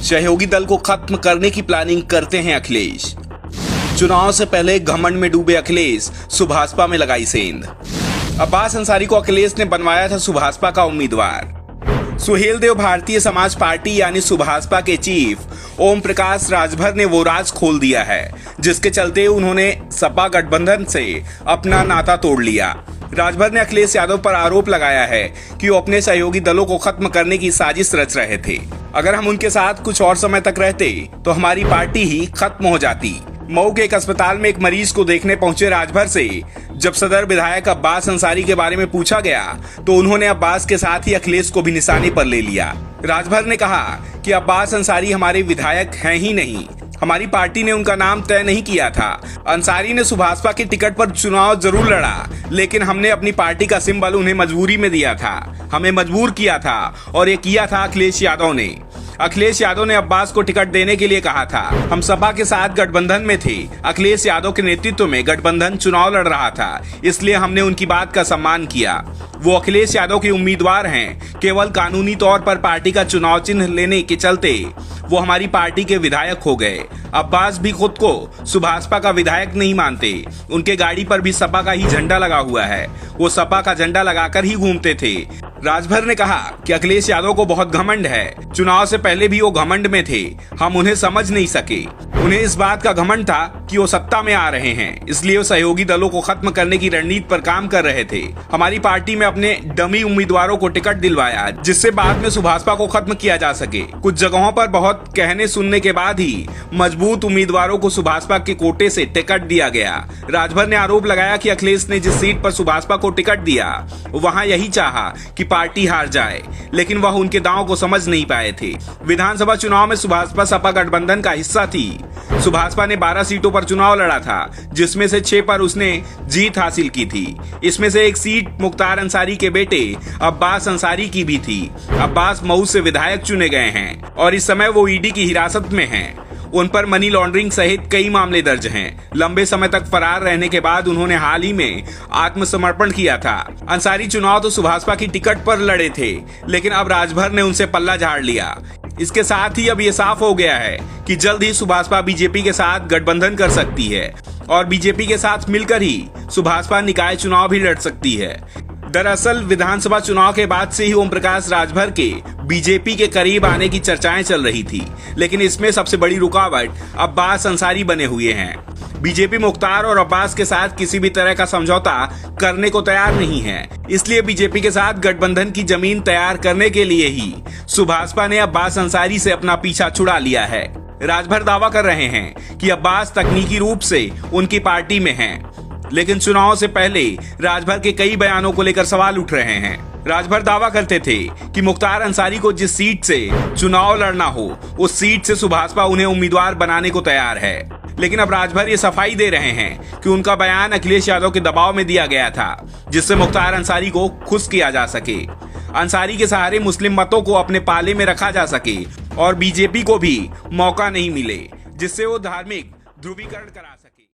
सहयोगी दल को खत्म करने की प्लानिंग करते हैं अखिलेश। चुनाव से पहले घमंड में डूबे अखिलेश, सुभाषपा में लगाई सेंध। अब्बास अंसारी को अखिलेश ने बनवाया था सुभाषपा का उम्मीदवार। सुहेलदेव भारतीय समाज पार्टी यानी सुभाषपा के चीफ ओम प्रकाश राजभर ने वो राज खोल दिया है जिसके चलते उन्होंने सपा गठबंधन से अपना नाता तोड़ लिया। राजभर ने अखिलेश यादव पर आरोप लगाया है कि वो अपने सहयोगी दलों को खत्म करने की साजिश रच रहे थे। अगर हम उनके साथ कुछ और समय तक रहते तो हमारी पार्टी ही खत्म हो जाती। मऊ के एक अस्पताल में एक मरीज को देखने पहुंचे राजभर से जब सदर विधायक अब्बास अंसारी के बारे में पूछा गया तो उन्होंने अब्बास के साथ ही अखिलेश को भी निशाने पर ले लिया। राजभर ने कहा कि अब्बास अंसारी हमारे विधायक हैं ही नहीं, हमारी पार्टी ने उनका नाम तय नहीं किया था। अंसारी ने सुभाषपा की टिकट पर चुनाव जरूर लड़ा, लेकिन हमने अपनी पार्टी का सिंबल उन्हें मजबूरी में दिया था, हमें मजबूर किया था और ये किया था अखिलेश यादव ने। अखिलेश यादव ने अब्बास को टिकट देने के लिए कहा था। हम सपा के साथ गठबंधन में थे। अखिलेश यादव के नेतृत्व में गठबंधन चुनाव लड़ रहा था, इसलिए हमने उनकी बात का सम्मान किया। वो अखिलेश यादव के उम्मीदवार हैं। केवल कानूनी तौर पर पार्टी का चुनाव चिन्ह लेने के चलते वो हमारी पार्टी के विधायक हो गए। अब्बास भी खुद को सुभाषपा का विधायक नहीं मानते। उनके गाड़ी पर भी सपा का ही झंडा लगा हुआ है। वो सपा का झंडा लगाकर ही घूमते थे। राजभर ने कहा कि अखिलेश यादव को बहुत घमंड है। चुनाव से पहले भी वो घमंड में थे, हम उन्हें समझ नहीं सके। उन्हें इस बात का घमंड था कि वो सत्ता में आ रहे हैं, इसलिए वो सहयोगी दलों को खत्म करने की रणनीति पर काम कर रहे थे। हमारी पार्टी में अपने डमी उम्मीदवारों को टिकट दिलवाया जिससे बाद में सुभाषपा को खत्म किया जा सके। कुछ जगहों पर बहुत कहने सुनने के बाद ही मजबूत उम्मीदवारों को सुभाषपा के कोटे से टिकट दिया गया। राजभर ने आरोप लगाया कि अखिलेश ने जिस सीट पर सुभाषपा को टिकट दिया वहां यही चाहा कि पार्टी हार जाए, लेकिन वह उनके दांव को समझ नहीं पाए थे। विधानसभा चुनाव में सुभाषपा सपा गठबंधन का हिस्सा थी। सुभाषपा ने 12 सीटों पर चुनाव लड़ा था, जिसमें से 6 पर उसने जीत हासिल की थी। इसमें से एक सीट मुख्तार अंसारी के बेटे अब्बास अंसारी की भी थी। अब्बास मऊ से विधायक चुने गए हैं और इस समय वो ईडी की हिरासत में हैं। उन पर मनी लॉन्ड्रिंग सहित कई मामले दर्ज हैं। लंबे समय तक फरार रहने के बाद उन्होंने हाल ही में आत्मसमर्पण किया था। अंसारी चुनाव तो सुभाषपा की टिकट पर लड़े थे, लेकिन अब राजभर ने उनसे पल्ला झाड़ लिया। इसके साथ ही अब ये साफ हो गया है कि जल्द ही सुभाषपा बीजेपी के साथ गठबंधन कर सकती है और बीजेपी के साथ मिलकर ही सुभाषपा निकाय चुनाव भी लड़ सकती है। दरअसल विधानसभा चुनाव के बाद से ही ओम प्रकाश राजभर के बीजेपी के करीब आने की चर्चाएं चल रही थी, लेकिन इसमें सबसे बड़ी रुकावट अब्बास अंसारी बने हुए हैं। बीजेपी मुख्तार और अब्बास के साथ किसी भी तरह का समझौता करने को तैयार नहीं है, इसलिए बीजेपी के साथ गठबंधन की जमीन तैयार करने के लिए ही सुभाषपा ने अब्बास अंसारी से अपना पीछा छुड़ा लिया है। राजभर दावा कर रहे हैं कि अब्बास तकनीकी रूप से उनकी पार्टी में हैं, लेकिन चुनाव से पहले राजभर के कई बयानों को लेकर सवाल उठ रहे हैं। राजभर दावा करते थे कि मुख्तार अंसारी को जिस सीट से चुनाव लड़ना हो उस सीट से सुभाषपा उन्हें उम्मीदवार बनाने को तैयार है, लेकिन अब राजभर ये सफाई दे रहे हैं कि उनका बयान अखिलेश यादव के दबाव में दिया गया था जिससे मुख्तार अंसारी को खुश किया जा सके, अंसारी के सहारे मुस्लिम मतों को अपने पाले में रखा जा सके और बीजेपी को भी मौका नहीं मिले जिससे वो धार्मिक ध्रुवीकरण करा सके।